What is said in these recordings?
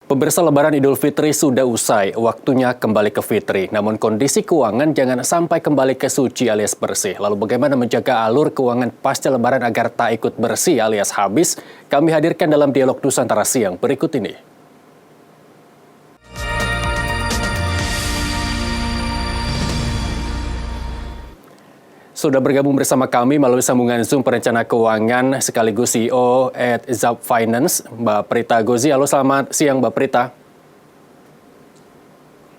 Pemirsa, Lebaran Idul Fitri sudah usai, waktunya kembali ke fitri. Namun kondisi keuangan jangan sampai kembali ke suci alias bersih. Lalu bagaimana menjaga alur keuangan pasca Lebaran agar tak ikut bersih alias habis? Kami hadirkan dalam Dialog Nusantara Siang berikut ini. Sudah bergabung bersama kami melalui sambungan Zoom perencana keuangan sekaligus CEO at Zap Finance, Mbak Prita Gozi. Halo, selamat siang Mbak Prita.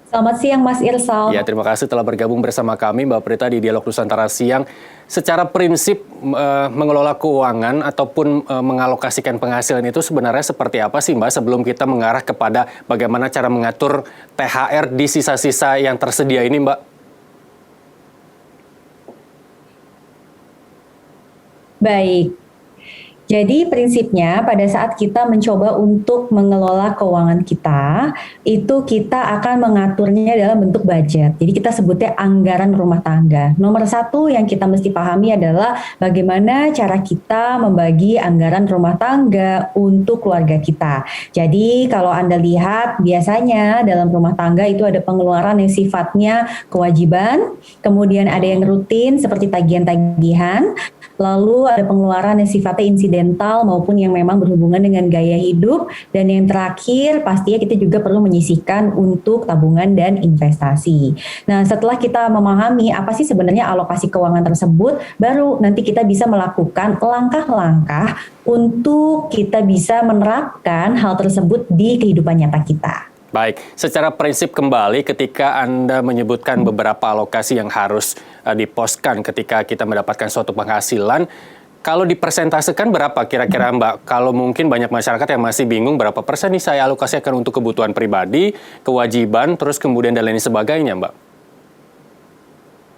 Selamat siang Mas Irsal. Ya, terima kasih telah bergabung bersama kami Mbak Prita di Dialog Nusantara Siang. Secara prinsip mengelola keuangan ataupun mengalokasikan penghasilan itu sebenarnya seperti apa sih Mbak sebelum kita mengarah kepada bagaimana cara mengatur THR di sisa-sisa yang tersedia ini Mbak? Baik, jadi prinsipnya pada saat kita mencoba untuk mengelola keuangan kita, itu kita akan mengaturnya dalam bentuk budget. Jadi kita sebutnya anggaran rumah tangga. Nomor satu yang kita mesti pahami adalah bagaimana cara kita membagi anggaran rumah tangga untuk keluarga kita. Jadi kalau Anda lihat biasanya dalam rumah tangga itu ada pengeluaran yang sifatnya kewajiban, kemudian ada yang rutin seperti tagihan-tagihan, lalu ada pengeluaran yang sifatnya insidental maupun yang memang berhubungan dengan gaya hidup, dan yang terakhir pastinya kita juga perlu menyisihkan untuk tabungan dan investasi. Nah, setelah kita memahami apa sih sebenarnya alokasi keuangan tersebut, baru nanti kita bisa melakukan langkah-langkah untuk kita bisa menerapkan hal tersebut di kehidupan nyata kita. Baik, secara prinsip kembali ketika Anda menyebutkan beberapa alokasi yang harus diposkan ketika kita mendapatkan suatu penghasilan, kalau dipresentasekan berapa kira-kira Mbak? Kalau mungkin banyak masyarakat yang masih bingung berapa persen nih saya alokasikan untuk kebutuhan pribadi, kewajiban, terus kemudian dan lain sebagainya Mbak?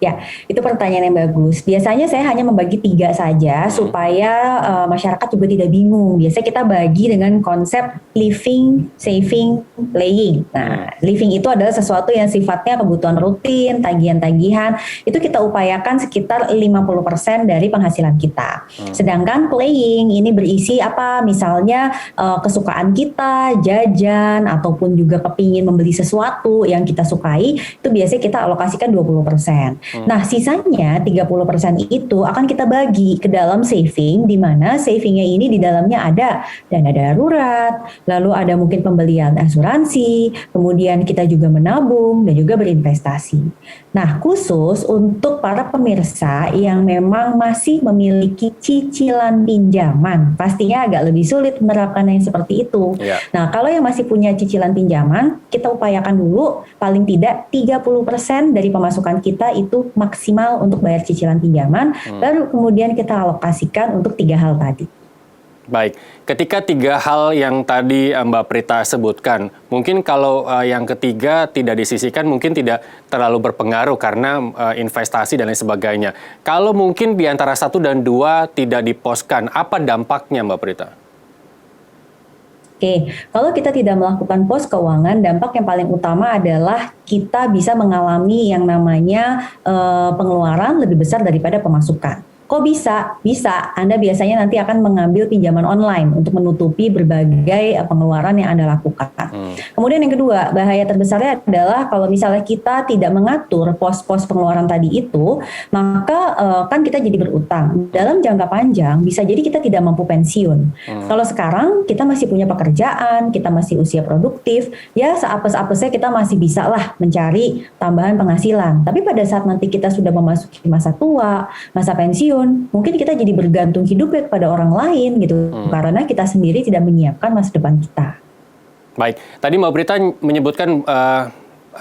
Ya, itu pertanyaan yang bagus. Biasanya saya hanya membagi 3 saja supaya masyarakat juga tidak bingung. Biasanya kita bagi dengan konsep living, saving, playing. Nah, living itu adalah sesuatu yang sifatnya kebutuhan rutin, tagihan-tagihan. Itu kita upayakan sekitar 50% dari penghasilan kita. Sedangkan playing ini berisi apa? Misalnya kesukaan kita, jajan, ataupun juga kepingin membeli sesuatu yang kita sukai, itu biasanya kita alokasikan 20%. Nah, sisanya 30% itu akan kita bagi ke dalam saving, di mana savingnya ini di dalamnya ada dana darurat, lalu ada mungkin pembelian asuransi, kemudian kita juga menabung dan juga berinvestasi. Nah, khusus untuk para pemirsa yang memang masih memiliki cicilan pinjaman, pastinya agak lebih sulit menerapkan yang seperti itu. Ya. Nah, kalau yang masih punya cicilan pinjaman, kita upayakan dulu paling tidak 30% dari pemasukan kita itu maksimal untuk bayar cicilan pinjaman, baru kemudian kita alokasikan untuk 3 hal tadi. Baik, ketika 3 hal yang tadi Mbak Prita sebutkan, mungkin kalau yang ketiga tidak disisihkan mungkin tidak terlalu berpengaruh karena investasi dan lain sebagainya. Kalau mungkin di antara 1 dan 2 tidak diposkan, apa dampaknya Mbak Prita? Oke, kalau kita tidak melakukan pos keuangan, dampak yang paling utama adalah kita bisa mengalami yang namanya pengeluaran lebih besar daripada pemasukan. Kok bisa? Bisa. Anda biasanya nanti akan mengambil pinjaman online untuk menutupi berbagai pengeluaran yang Anda lakukan. Kemudian yang kedua, bahaya terbesarnya adalah kalau misalnya kita tidak mengatur pos-pos pengeluaran tadi itu, maka kan kita jadi berutang. Dalam jangka panjang, bisa jadi kita tidak mampu pensiun. Kalau sekarang kita masih punya pekerjaan, kita masih usia produktif, ya seapes-apesnya kita masih bisa lah mencari tambahan penghasilan. Tapi pada saat nanti kita sudah memasuki masa tua, masa pensiun, mungkin kita jadi bergantung hidup ya kepada orang lain gitu, karena kita sendiri tidak menyiapkan masa depan kita. Baik, tadi Mbak Prita menyebutkan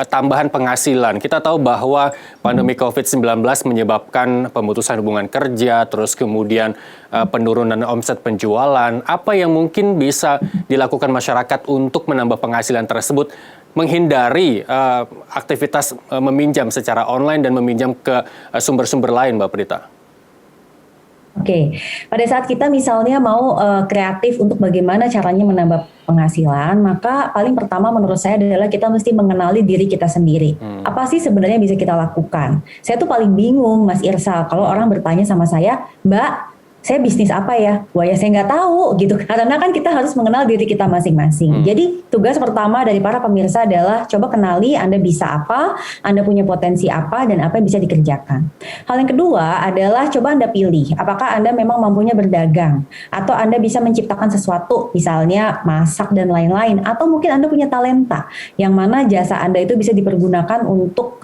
tambahan penghasilan. Kita tahu bahwa pandemi COVID-19 menyebabkan pemutusan hubungan kerja, terus kemudian penurunan omset penjualan. Apa yang mungkin bisa dilakukan masyarakat untuk menambah penghasilan tersebut, menghindari aktivitas meminjam secara online dan meminjam ke sumber-sumber lain, Mbak Prita? Oke, pada saat kita misalnya mau kreatif untuk bagaimana caranya menambah penghasilan, maka paling pertama menurut saya adalah kita mesti mengenali diri kita sendiri. Apa sih sebenarnya yang bisa kita lakukan? Saya tuh paling bingung, Mas Irsal, kalau orang bertanya sama saya, Mbak, saya bisnis apa ya? Wah ya saya nggak tahu gitu. Karena kan kita harus mengenal diri kita masing-masing. Jadi tugas pertama dari para pemirsa adalah coba kenali Anda bisa apa, Anda punya potensi apa, dan apa yang bisa dikerjakan. Hal yang kedua adalah coba Anda pilih, apakah Anda memang mampunya berdagang, atau Anda bisa menciptakan sesuatu, misalnya masak dan lain-lain, atau mungkin Anda punya talenta, yang mana jasa Anda itu bisa dipergunakan untuk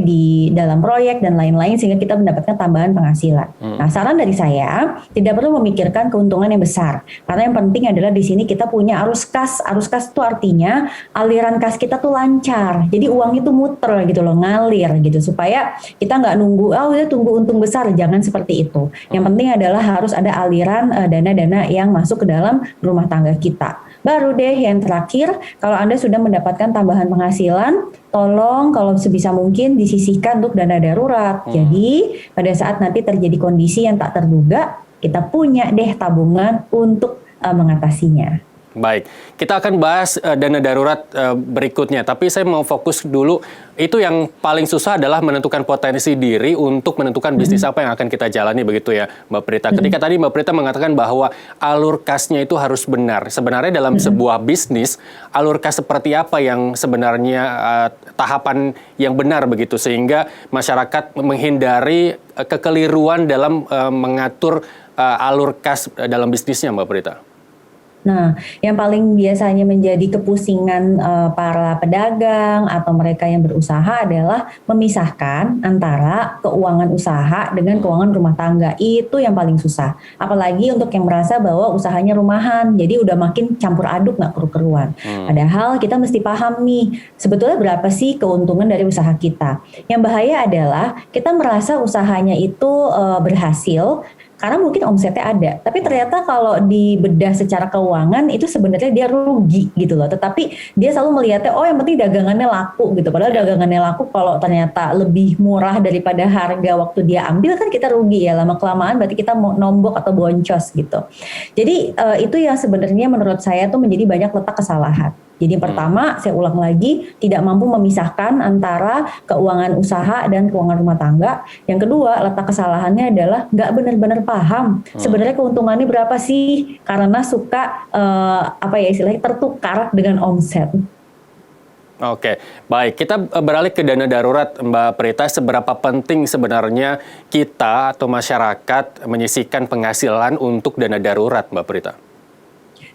di dalam proyek dan lain-lain, sehingga kita mendapatkan tambahan penghasilan. Nah, saran dari saya tidak perlu memikirkan keuntungan yang besar, karena yang penting adalah di sini kita punya arus kas. Arus kas itu artinya aliran kas kita tuh lancar, jadi uang itu muter gitu loh, ngalir gitu, supaya kita nggak nunggu udah tunggu untung besar, jangan seperti itu. Yang penting adalah harus ada aliran dana-dana yang masuk ke dalam rumah tangga kita. Baru deh yang terakhir, kalau Anda sudah mendapatkan tambahan penghasilan, tolong kalau sebisa mungkin disisihkan untuk dana darurat. Jadi pada saat nanti terjadi kondisi yang tak terduga, kita punya deh tabungan untuk mengatasinya. Baik, kita akan bahas dana darurat berikutnya. Tapi saya mau fokus dulu, itu yang paling susah adalah menentukan potensi diri untuk menentukan bisnis apa yang akan kita jalani, begitu ya Mbak Prita. Ketika tadi Mbak Prita mengatakan bahwa alur kasnya itu harus benar. Sebenarnya dalam sebuah bisnis, alur kas seperti apa yang sebenarnya tahapan yang benar begitu, sehingga masyarakat menghindari kekeliruan dalam mengatur alur kas dalam bisnisnya, Mbak Prita. Nah, yang paling biasanya menjadi kepusingan para pedagang atau mereka yang berusaha adalah memisahkan antara keuangan usaha dengan keuangan rumah tangga. Itu yang paling susah. Apalagi untuk yang merasa bahwa usahanya rumahan, jadi udah makin campur aduk, nggak keru-keruan. Padahal kita mesti paham nih, sebetulnya berapa sih keuntungan dari usaha kita. Yang bahaya adalah kita merasa usahanya itu berhasil, karena mungkin omsetnya ada, tapi ternyata kalau dibedah secara keuangan itu sebenarnya dia rugi gitu loh. Tetapi dia selalu melihatnya, oh yang penting dagangannya laku gitu. Padahal dagangannya laku kalau ternyata lebih murah daripada harga waktu dia ambil, kan kita rugi ya, lama-kelamaan berarti kita mau nombok atau boncos gitu. Jadi itu yang sebenarnya menurut saya tuh menjadi banyak letak kesalahan. Jadi yang pertama, saya ulang lagi, tidak mampu memisahkan antara keuangan usaha dan keuangan rumah tangga. Yang kedua, letak kesalahannya adalah nggak benar-benar paham sebenarnya keuntungannya berapa sih, karena suka istilahnya tertukar dengan omset. Oke, baik. Kita beralih ke dana darurat, Mbak Prita. Seberapa penting sebenarnya kita atau masyarakat menyisihkan penghasilan untuk dana darurat, Mbak Prita?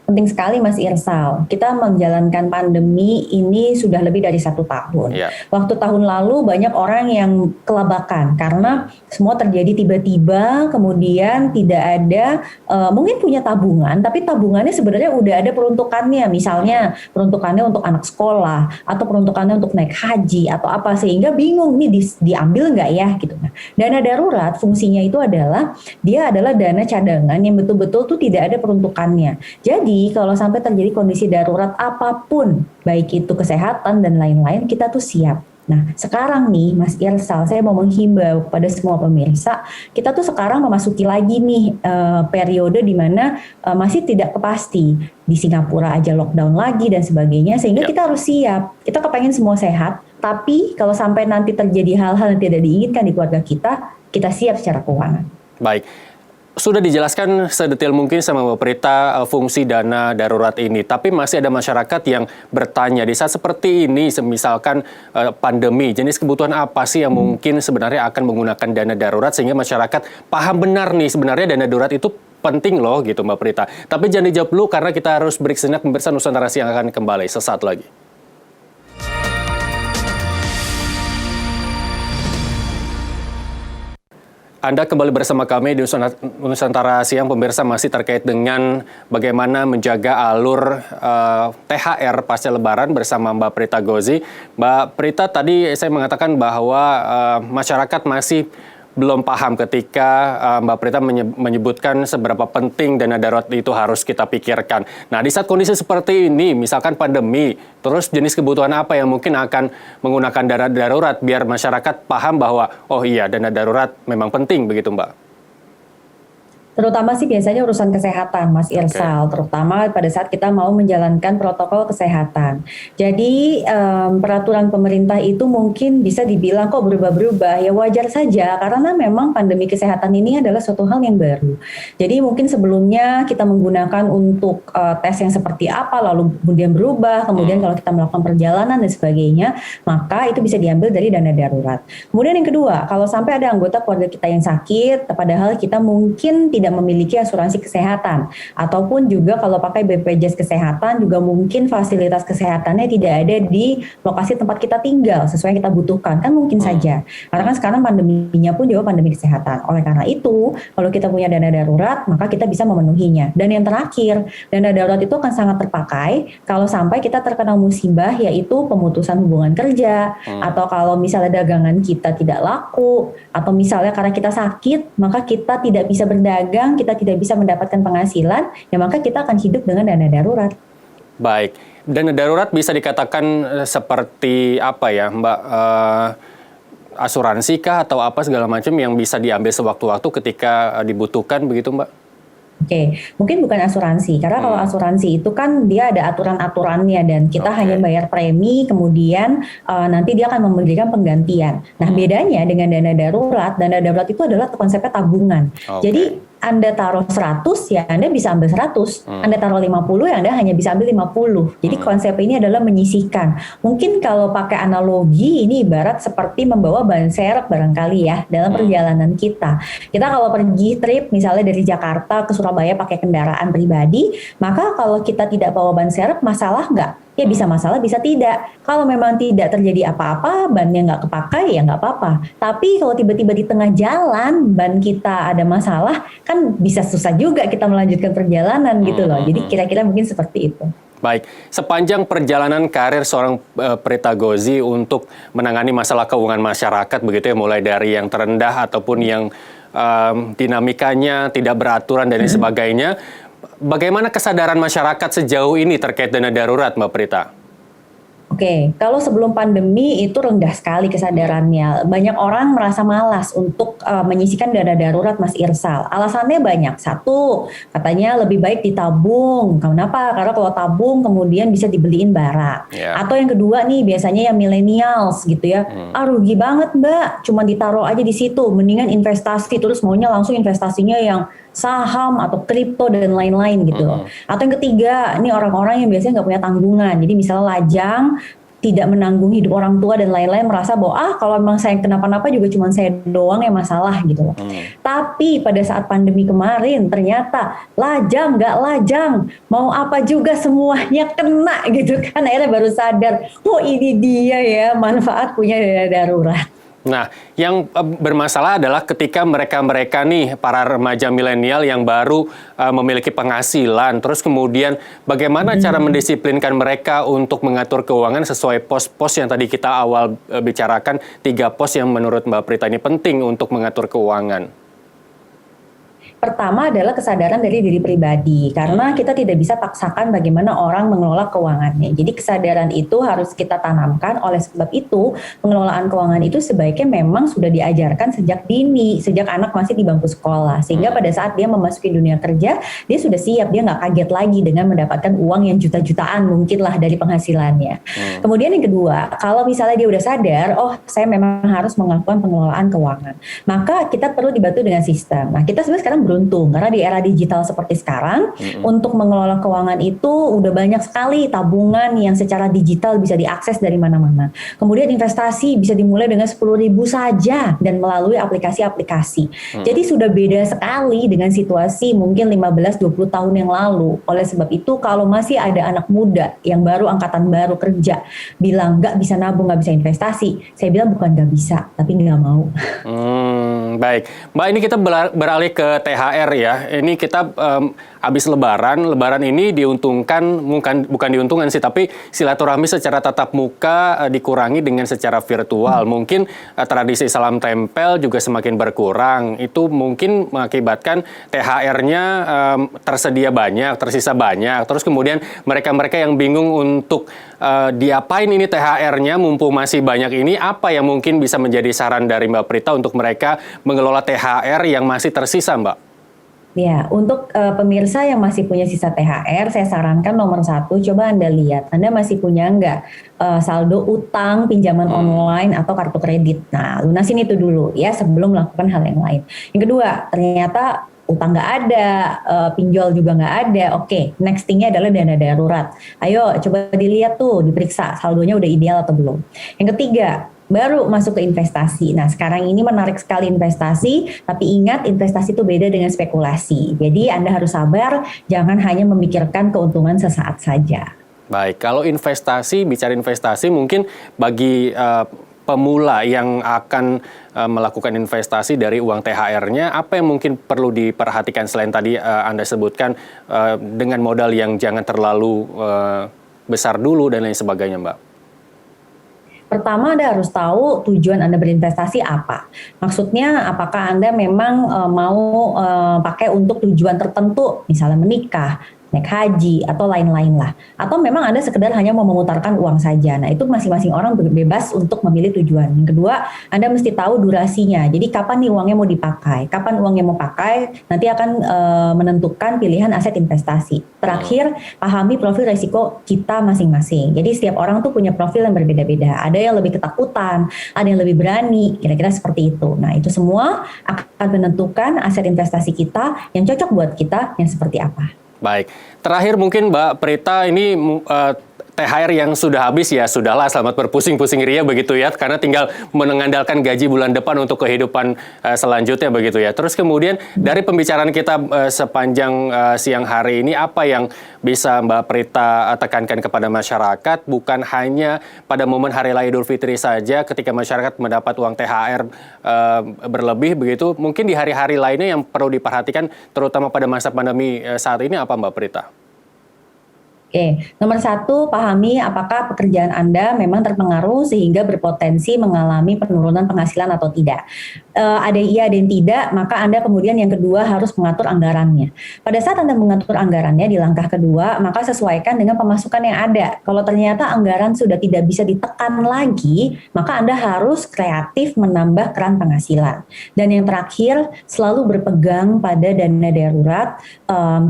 Penting sekali Mas Irsal, kita menjalankan pandemi ini sudah lebih dari 1 tahun. Waktu tahun lalu banyak orang yang kelabakan karena semua terjadi tiba-tiba, kemudian tidak ada, mungkin punya tabungan, tapi tabungannya sebenarnya udah ada peruntukannya, misalnya peruntukannya untuk anak sekolah, atau peruntukannya untuk naik haji, atau apa, sehingga bingung, nih diambil nggak ya gitu. Nah, dana darurat fungsinya itu adalah, dia adalah dana cadangan yang betul-betul tuh tidak ada peruntukannya. Jadi kalau sampai terjadi kondisi darurat apapun, baik itu kesehatan dan lain-lain, kita tuh siap. Nah, sekarang nih Mas Irsal, saya mau menghimbau kepada semua pemirsa, kita tuh sekarang memasuki lagi nih periode di mana masih tidak kepasti. Di Singapura aja lockdown lagi dan sebagainya, sehingga kita harus siap. Kita kepengen semua sehat, tapi kalau sampai nanti terjadi hal-hal yang tidak diinginkan di keluarga kita siap secara keuangan. Baik. Sudah dijelaskan sedetail mungkin sama Mbak Prita fungsi dana darurat ini, tapi masih ada masyarakat yang bertanya di saat seperti ini, misalkan pandemi, jenis kebutuhan apa sih yang mungkin sebenarnya akan menggunakan dana darurat sehingga masyarakat paham benar nih sebenarnya dana darurat itu penting loh gitu Mbak Prita. Tapi jangan dijawab dulu karena kita harus break sejenak, pemirsa Nusantara Siang akan kembali sesaat lagi. Anda kembali bersama kami di Nusantara Siang, pemirsa, masih terkait dengan bagaimana menjaga alur THR pasca Lebaran bersama Mbak Prita Gozi. Mbak Prita, tadi saya mengatakan bahwa masyarakat masih belum paham ketika Mbak Prita menyebutkan seberapa penting dana darurat itu harus kita pikirkan. Nah, di saat kondisi seperti ini, misalkan pandemi, terus jenis kebutuhan apa yang mungkin akan menggunakan dana darurat biar masyarakat paham bahwa, oh iya, dana darurat memang penting, begitu Mbak? Terutama sih biasanya urusan kesehatan, Mas Oke. Irsal, terutama pada saat kita mau menjalankan protokol kesehatan. Jadi peraturan pemerintah itu mungkin bisa dibilang kok berubah-berubah, ya wajar saja karena memang pandemi kesehatan ini adalah suatu hal yang baru. Jadi mungkin sebelumnya kita menggunakan untuk tes yang seperti apa, lalu kemudian berubah, kemudian kalau kita melakukan perjalanan dan sebagainya, maka itu bisa diambil dari dana darurat. Kemudian yang kedua, kalau sampai ada anggota keluarga kita yang sakit, padahal kita mungkin tidak memiliki asuransi kesehatan, ataupun juga kalau pakai BPJS Kesehatan juga mungkin fasilitas kesehatannya tidak ada di lokasi tempat kita tinggal sesuai yang kita butuhkan, kan mungkin saja. Karena kan sekarang pandeminya pun juga pandemi kesehatan. Oleh karena itu, kalau kita punya dana darurat, maka kita bisa memenuhinya. Dan yang terakhir, dana darurat itu akan sangat terpakai kalau sampai kita terkena musibah, yaitu pemutusan hubungan kerja, atau kalau misalnya dagangan kita tidak laku, atau misalnya karena kita sakit, maka kita tidak bisa berdagang, kita tidak bisa mendapatkan penghasilan, ya maka kita akan hidup dengan dana darurat. Baik, dana darurat bisa dikatakan seperti apa ya, Mbak? Asuransi kah atau apa segala macam yang bisa diambil sewaktu-waktu ketika dibutuhkan begitu, Mbak? Oke, mungkin bukan asuransi, karena kalau asuransi itu kan dia ada aturan-aturannya dan kita hanya bayar premi, kemudian nanti dia akan memberikan penggantian. Nah, bedanya dengan dana darurat itu adalah konsepnya tabungan. Jadi Anda taruh 100, ya Anda bisa ambil 100. Anda taruh 50, ya Anda hanya bisa ambil 50. Jadi konsep ini adalah menyisihkan. Mungkin kalau pakai analogi, ini ibarat seperti membawa ban serep barangkali ya, dalam perjalanan kita. Kita kalau pergi trip, misalnya dari Jakarta ke Surabaya pakai kendaraan pribadi, maka kalau kita tidak bawa ban serep, masalah nggak? Ya bisa masalah, bisa tidak. Kalau memang tidak terjadi apa-apa, bannya nggak kepakai, ya nggak apa-apa. Tapi kalau tiba-tiba di tengah jalan, ban kita ada masalah, kan bisa susah juga kita melanjutkan perjalanan gitu loh. Jadi kira-kira mungkin seperti itu. Baik, sepanjang perjalanan karir seorang Prita Gozi untuk menangani masalah keuangan masyarakat begitu ya, mulai dari yang terendah ataupun yang dinamikanya tidak beraturan dan lain sebagainya, bagaimana kesadaran masyarakat sejauh ini terkait dana darurat, Mbak Prita? Oke, kalau sebelum pandemi itu rendah sekali kesadarannya. Banyak orang merasa malas untuk menyisihkan dana darurat, Mas Irsal. Alasannya banyak. Satu, katanya lebih baik ditabung. Kenapa? Karena kalau tabung kemudian bisa dibeliin barang. Atau yang kedua nih, biasanya yang millennials gitu ya. Rugi banget Mbak, cuma ditaruh aja di situ. Mendingan investasi, terus maunya langsung investasinya yang saham atau kripto dan lain-lain gitu loh. Atau yang ketiga, ini orang-orang yang biasanya nggak punya tanggungan. Jadi misalnya lajang, tidak menanggung hidup orang tua dan lain-lain, merasa bahwa kalau memang saya kenapa-napa juga cuma saya doang yang masalah gitu loh. Tapi pada saat pandemi kemarin ternyata lajang nggak lajang, mau apa juga semuanya kena gitu kan. Akhirnya baru sadar, oh ini dia ya manfaat punya dana darurat. Nah, yang bermasalah adalah ketika mereka-mereka nih, para remaja milenial yang baru memiliki penghasilan, terus kemudian bagaimana cara mendisiplinkan mereka untuk mengatur keuangan sesuai pos-pos yang tadi kita awal bicarakan, 3 pos yang menurut Mbak Prita ini penting untuk mengatur keuangan. Pertama adalah kesadaran dari diri pribadi, karena kita tidak bisa paksakan bagaimana orang mengelola keuangannya. Jadi kesadaran itu harus kita tanamkan. Oleh sebab itu, pengelolaan keuangan itu sebaiknya memang sudah diajarkan sejak dini, sejak anak masih di bangku sekolah. Sehingga pada saat dia memasuki dunia kerja, dia sudah siap, dia nggak kaget lagi dengan mendapatkan uang yang juta-jutaan mungkin lah dari penghasilannya. Kemudian yang kedua, kalau misalnya dia udah sadar, oh saya memang harus melakukan pengelolaan keuangan, maka kita perlu dibantu dengan sistem. Nah, kita sebenarnya sekarang beruntung karena di era digital seperti sekarang, untuk mengelola keuangan itu udah banyak sekali tabungan yang secara digital bisa diakses dari mana-mana. Kemudian investasi bisa dimulai dengan 10.000 saja dan melalui aplikasi-aplikasi. Jadi sudah beda sekali dengan situasi mungkin 15-20 tahun yang lalu. Oleh sebab itu kalau masih ada anak muda yang baru angkatan baru kerja bilang nggak bisa nabung, nggak bisa investasi, saya bilang bukan nggak bisa, tapi nggak mau. Baik, Mbak, ini kita beralih ke THR ya. Ini kita habis Lebaran ini diuntungkan, bukan diuntungkan sih, tapi silaturahmi secara tatap muka dikurangi dengan secara virtual. Mungkin tradisi salam tempel juga semakin berkurang. Itu mungkin mengakibatkan THR-nya tersedia banyak, tersisa banyak. Terus kemudian mereka-mereka yang bingung untuk diapain ini THR-nya mumpung masih banyak ini, apa yang mungkin bisa menjadi saran dari Mbak Prita untuk mereka mengelola THR yang masih tersisa, Mbak? Ya, untuk pemirsa yang masih punya sisa THR, saya sarankan nomor satu, coba Anda lihat, Anda masih punya nggak saldo utang, pinjaman online, atau kartu kredit. Nah, lunasin itu dulu ya sebelum melakukan hal yang lain. Yang kedua, ternyata utang nggak ada, pinjol juga nggak ada. Oke, next thing-nya adalah dana darurat. Ayo, coba dilihat tuh, diperiksa saldonya udah ideal atau belum. Yang ketiga, baru masuk ke investasi. Nah, sekarang ini menarik sekali investasi, tapi ingat investasi itu beda dengan spekulasi. Jadi Anda harus sabar, jangan hanya memikirkan keuntungan sesaat saja. Baik, kalau investasi, bicara investasi mungkin bagi pemula yang akan melakukan investasi dari uang THR-nya, apa yang mungkin perlu diperhatikan selain tadi Anda sebutkan dengan modal yang jangan terlalu besar dulu dan lain sebagainya, Mbak? Pertama, Anda harus tahu tujuan Anda berinvestasi apa. Maksudnya, apakah Anda memang mau pakai untuk tujuan tertentu, misalnya menikah, naik haji, atau lain-lain lah. Atau memang Anda sekedar hanya mau memutarkan uang saja. Nah, itu masing-masing orang bebas untuk memilih tujuan. Yang kedua, Anda mesti tahu durasinya. Jadi, kapan nih uangnya mau dipakai? Kapan uangnya mau pakai, nanti akan menentukan pilihan aset investasi. Terakhir, pahami profil resiko kita masing-masing. Jadi, setiap orang tuh punya profil yang berbeda-beda. Ada yang lebih ketakutan, ada yang lebih berani, kira-kira seperti itu. Nah, itu semua akan menentukan aset investasi kita yang cocok buat kita yang seperti apa. Baik, terakhir mungkin Mbak Prita ini THR yang sudah habis ya, sudahlah selamat berpusing-pusing ria begitu ya, karena tinggal mengandalkan gaji bulan depan untuk kehidupan selanjutnya begitu ya. Terus kemudian dari pembicaraan kita sepanjang siang hari ini, apa yang bisa Mbak Prita tekankan kepada masyarakat, bukan hanya pada momen Hari Raya Idul Fitri saja ketika masyarakat mendapat uang THR berlebih begitu, mungkin di hari-hari lainnya yang perlu diperhatikan terutama pada masa pandemi saat ini apa Mbak Prita? Oke, nomor satu, pahami apakah pekerjaan Anda memang terpengaruh sehingga berpotensi mengalami penurunan penghasilan atau tidak. Ada iya, ada yang tidak, maka Anda kemudian yang kedua harus mengatur anggarannya. Pada saat Anda mengatur anggarannya di langkah kedua, maka sesuaikan dengan pemasukan yang ada. Kalau ternyata anggaran sudah tidak bisa ditekan lagi, maka Anda harus kreatif menambah keran penghasilan. Dan yang terakhir, selalu berpegang pada dana darurat.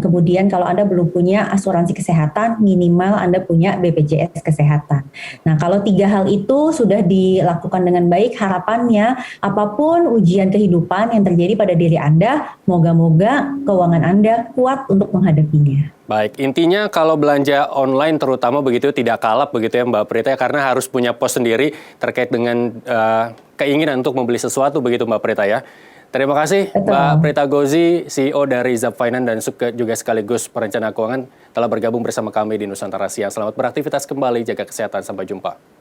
Kemudian kalau Anda belum punya asuransi kesehatan, minimal Anda punya BPJS Kesehatan. Nah, kalau tiga hal itu sudah dilakukan dengan baik, harapannya apapun ujian kehidupan yang terjadi pada diri Anda, moga-moga keuangan Anda kuat untuk menghadapinya. Baik, intinya kalau belanja online terutama begitu tidak kalap begitu ya Mbak Prita, karena harus punya pos sendiri terkait dengan keinginan untuk membeli sesuatu begitu Mbak Prita ya. Terima kasih. Betul. Mbak Prita Gozi, CEO dari Zap Finance dan juga sekaligus perencana keuangan telah bergabung bersama kami di Nusantara Siang. Selamat beraktivitas kembali, jaga kesehatan, sampai jumpa.